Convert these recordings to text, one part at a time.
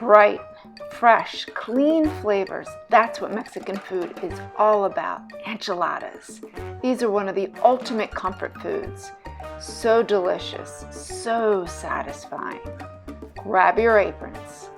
Bright, fresh, clean flavors. That's what Mexican food is all about. Enchiladas. These are one of the ultimate comfort foods. So delicious, so satisfying. Grab your aprons.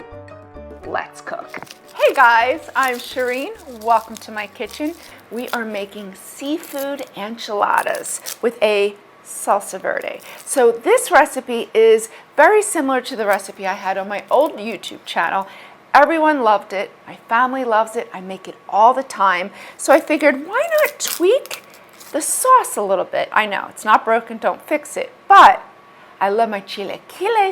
Let's cook. Hey guys, I'm SHEREEN. Welcome to my kitchen. We are making seafood enchiladas with a salsa verde. So this recipe is very similar to the recipe I had on my old YouTube channel. Everyone loved it. My family loves it. I make it all the time. So I figured, why not tweak the sauce a little bit? I know it's not broken, don't fix it, but I love my chile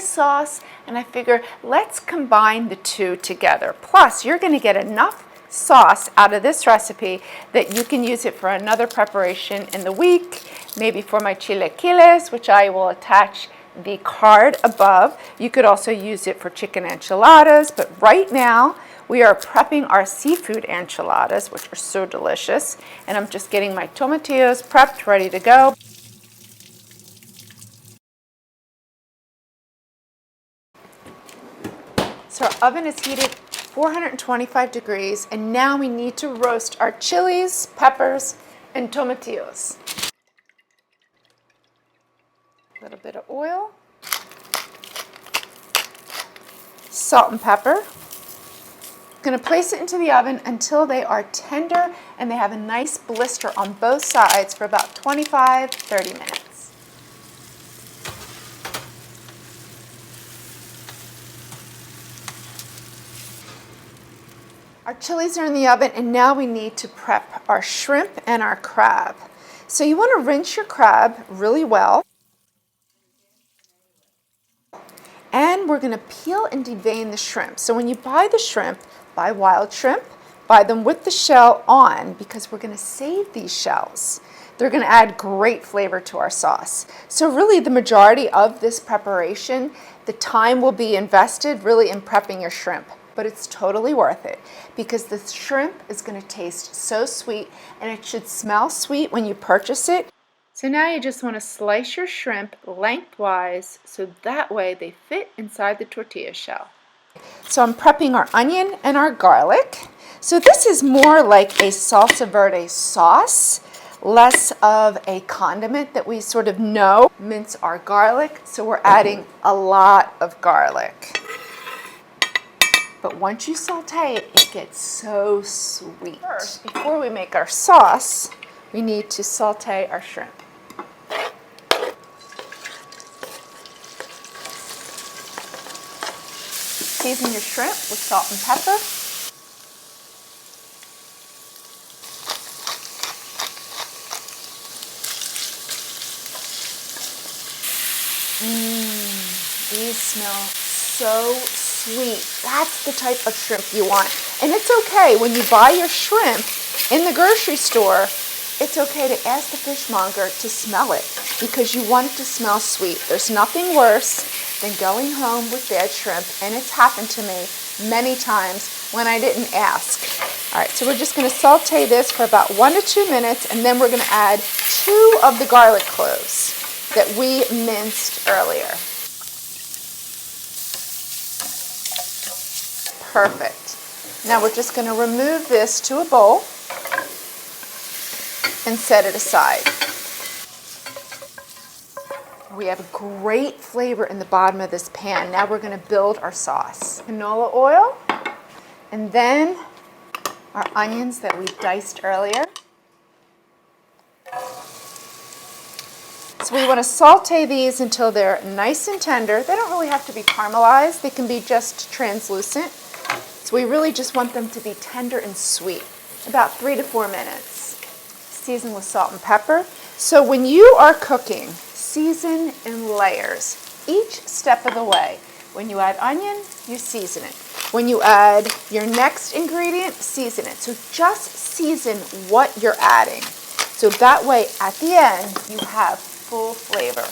sauce, and I figure let's combine the two together. Plus, you're going to get enough sauce out of this recipe that you can use it for another preparation in the week, maybe for my chiles, which I will attach the card above. You could also use it for chicken enchiladas, but right now we are prepping our seafood enchiladas, which are so delicious, and I'm just getting my tomatillos prepped, ready to go. So our oven is heated 425 degrees, and now we need to roast our chilies, peppers, and tomatillos. A little bit of oil, salt and pepper. Going to place it into the oven until they are tender and they have a nice blister on both sides for about 25-30 minutes. Our chilies are in the oven, and now we need to prep our shrimp and our crab. So you want to rinse your crab really well. And we're going to peel and devein the shrimp. So when you buy the shrimp, buy wild shrimp, buy them with the shell on, because we're going to save these shells. They're going to add great flavor to our sauce. So really the majority of this preparation, the time will be invested really in prepping your shrimp. But it's totally worth it because the shrimp is going to taste so sweet, and it should smell sweet when you purchase it. So now you just want to slice your shrimp lengthwise so that way they fit inside the tortilla shell. So I'm prepping our onion and our garlic. So this is more like a salsa verde sauce, less of a condiment that we sort of know. Mince our garlic, so we're adding a lot of garlic. But once you saute it, it gets so sweet. First, before we make our sauce, we need to saute our shrimp. Season your shrimp with salt and pepper. These smell so sweet. That's the type of shrimp you want. And it's okay when you buy your shrimp in the grocery store, it's okay to ask the fishmonger to smell it because you want it to smell sweet. There's nothing worse than going home with bad shrimp, and it's happened to me many times when I didn't ask. All right, so we're just going to saute this for about 1 to 2 minutes, and then we're going to add 2 of the garlic cloves that we minced earlier. Perfect. Now we're just going to remove this to a bowl and set it aside. We have a great flavor in the bottom of this pan. Now we're going to build our sauce. Canola oil, and then our onions that we diced earlier. So we want to saute these until they're nice and tender. They don't really have to be caramelized. They can be just translucent. So we really just want them to be tender and sweet. About 3 to 4 minutes. Season with salt and pepper. So when you are cooking, season in layers, each step of the way. When you add onion, you season it. When you add your next ingredient, season it. So just season what you're adding. So that way, at the end, you have full flavor.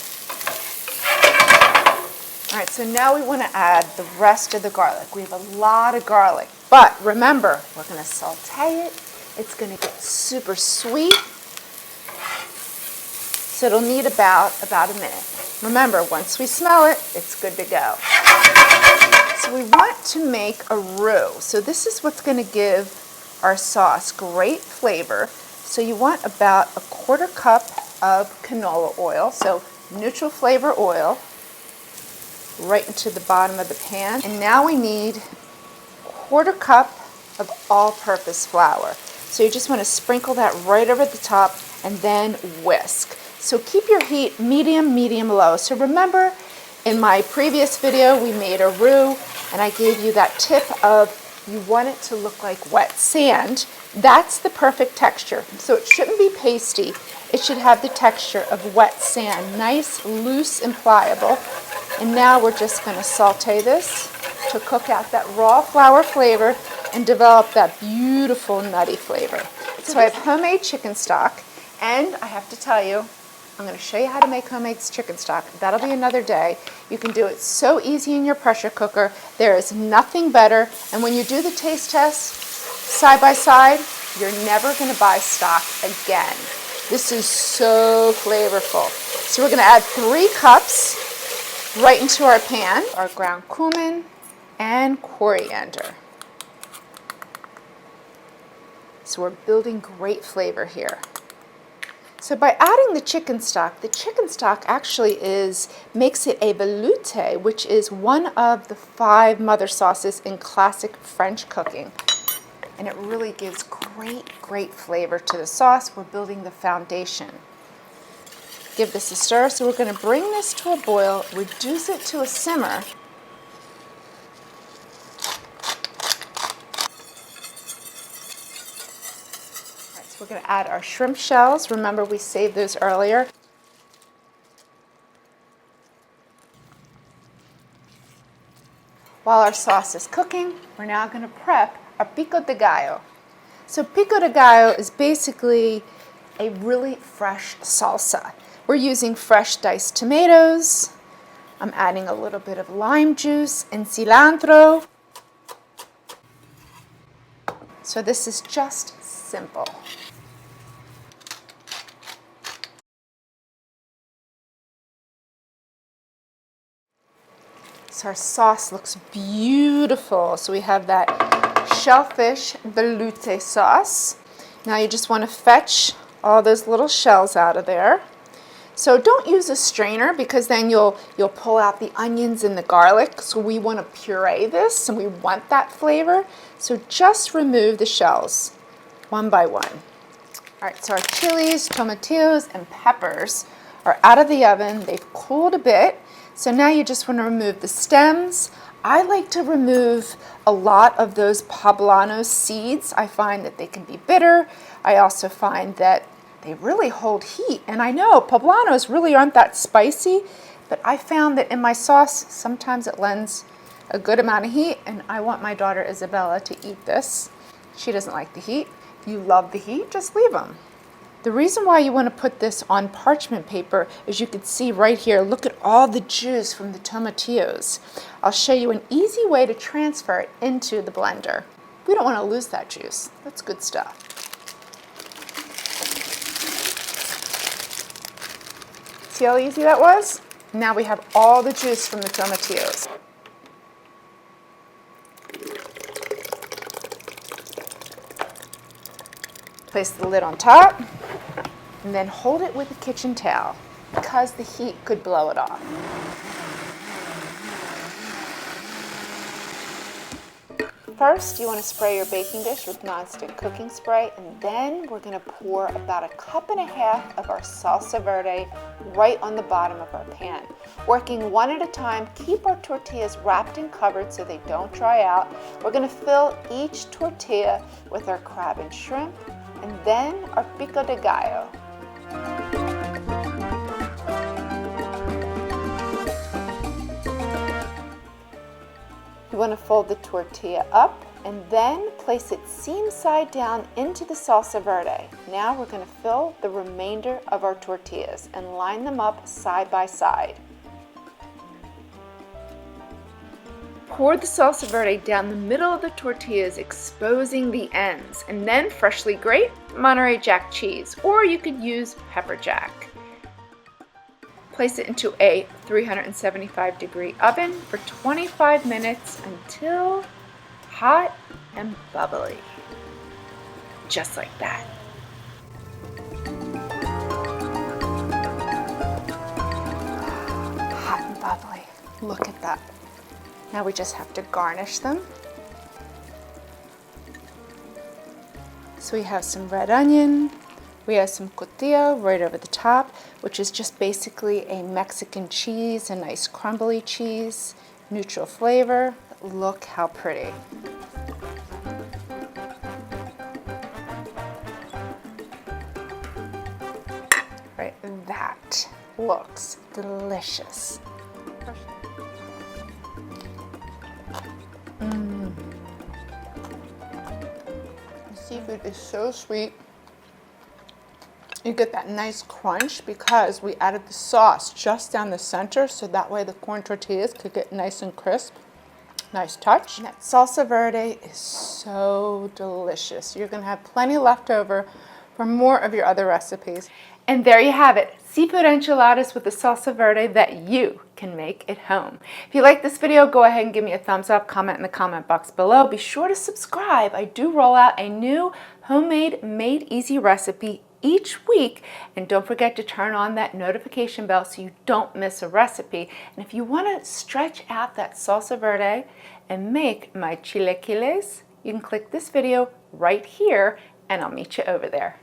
All right, so now we want to add the rest of the garlic. We have a lot of garlic, but remember, we're going to saute it. It's going to get super sweet. So it'll need about a minute. Remember, once we smell it, it's good to go. So we want to make a roux. So this is what's going to give our sauce great flavor. So you want about a 1/4 cup of canola oil, so neutral flavor oil, right into the bottom of the pan. And now we need 1/4 cup of all-purpose flour. So you just want to sprinkle that right over the top and then whisk. So keep your heat medium, medium-low. So remember, in my previous video, we made a roux, and I gave you that tip of you want it to look like wet sand. That's the perfect texture. So it shouldn't be pasty. It should have the texture of wet sand, nice, loose, and pliable. And now we're just going to saute this to cook out that raw flour flavor and develop that beautiful nutty flavor. So I have homemade chicken stock, and I have to tell you, I'm going to show you how to make homemade chicken stock. That'll be another day. You can do it so easy in your pressure cooker. There is nothing better. And when you do the taste test side by side, you're never going to buy stock again. This is so flavorful. So we're going to add 3 cups right into our pan, our ground cumin and coriander. So we're building great flavor here. So by adding the chicken stock actually makes it a veloute, which is one of the 5 mother sauces in classic French cooking. And it really gives great flavor to the sauce. We're building the foundation. Give this a stir. So we're going to bring this to a boil, reduce it to a simmer. We're going to add our shrimp shells. Remember, we saved those earlier. While our sauce is cooking, we're now going to prep our pico de gallo. So pico de gallo is basically a really fresh salsa. We're using fresh diced tomatoes. I'm adding a little bit of lime juice and cilantro. So this is just simple. So our sauce looks beautiful. So we have that shellfish veloute sauce. Now you just want to fetch all those little shells out of there. So don't use a strainer because then you'll pull out the onions and the garlic. So we want to puree this and we want that flavor. So just remove the shells one by one. All right, so our chilies, tomatillos, and peppers are out of the oven. They've cooled a bit. So now you just want to remove the stems. I like to remove a lot of those poblano seeds. I find that they can be bitter. I also find that they really hold heat. And I know poblanos really aren't that spicy, but I found that in my sauce, sometimes it lends a good amount of heat, and I want my daughter Isabella to eat this. She doesn't like the heat. If you love the heat, just leave them. The reason why you want to put this on parchment paper, as you can see right here, look at all the juice from the tomatillos. I'll show you an easy way to transfer it into the blender. We don't want to lose that juice. That's good stuff. See how easy that was? Now we have all the juice from the tomatillos. Place the lid on top and then hold it with a kitchen towel because the heat could blow it off. First, you want to spray your baking dish with nonstick cooking spray, and then we're going to pour about 1.5 cups of our salsa verde right on the bottom of our pan. Working one at a time, keep our tortillas wrapped and covered so they don't dry out. We're going to fill each tortilla with our crab and shrimp, and then our pico de gallo. You want to fold the tortilla up and then place it seam side down into the salsa verde. Now we're going to fill the remainder of our tortillas and line them up side by side. Pour the salsa verde down the middle of the tortillas, exposing the ends, and then freshly grate Monterey Jack cheese, or you could use pepper jack. place it into a 375-degree oven for 25 minutes until hot and bubbly. Just like that. Hot and bubbly. Look at that. Now we just have to garnish them. So we have some red onion, we have some tomatillo right over the top, which is just basically a Mexican cheese, a nice crumbly cheese, neutral flavor. Look how pretty. Right, that looks delicious. Seafood is so sweet. You get that nice crunch because we added the sauce just down the center, so that way the corn tortillas could get nice and crisp. Nice touch. And that salsa verde is so delicious. You're gonna have plenty left over for more of your other recipes. And there you have it, seafood enchiladas with the salsa verde that you can make at home. If you like this video, go ahead and give me a thumbs up, comment in the comment box below. Be sure to subscribe. I do roll out a new homemade, made easy recipe each week. And don't forget to turn on that notification bell so you don't miss a recipe. And if you want to stretch out that salsa verde and make my chiles, you can click this video right here and I'll meet you over there.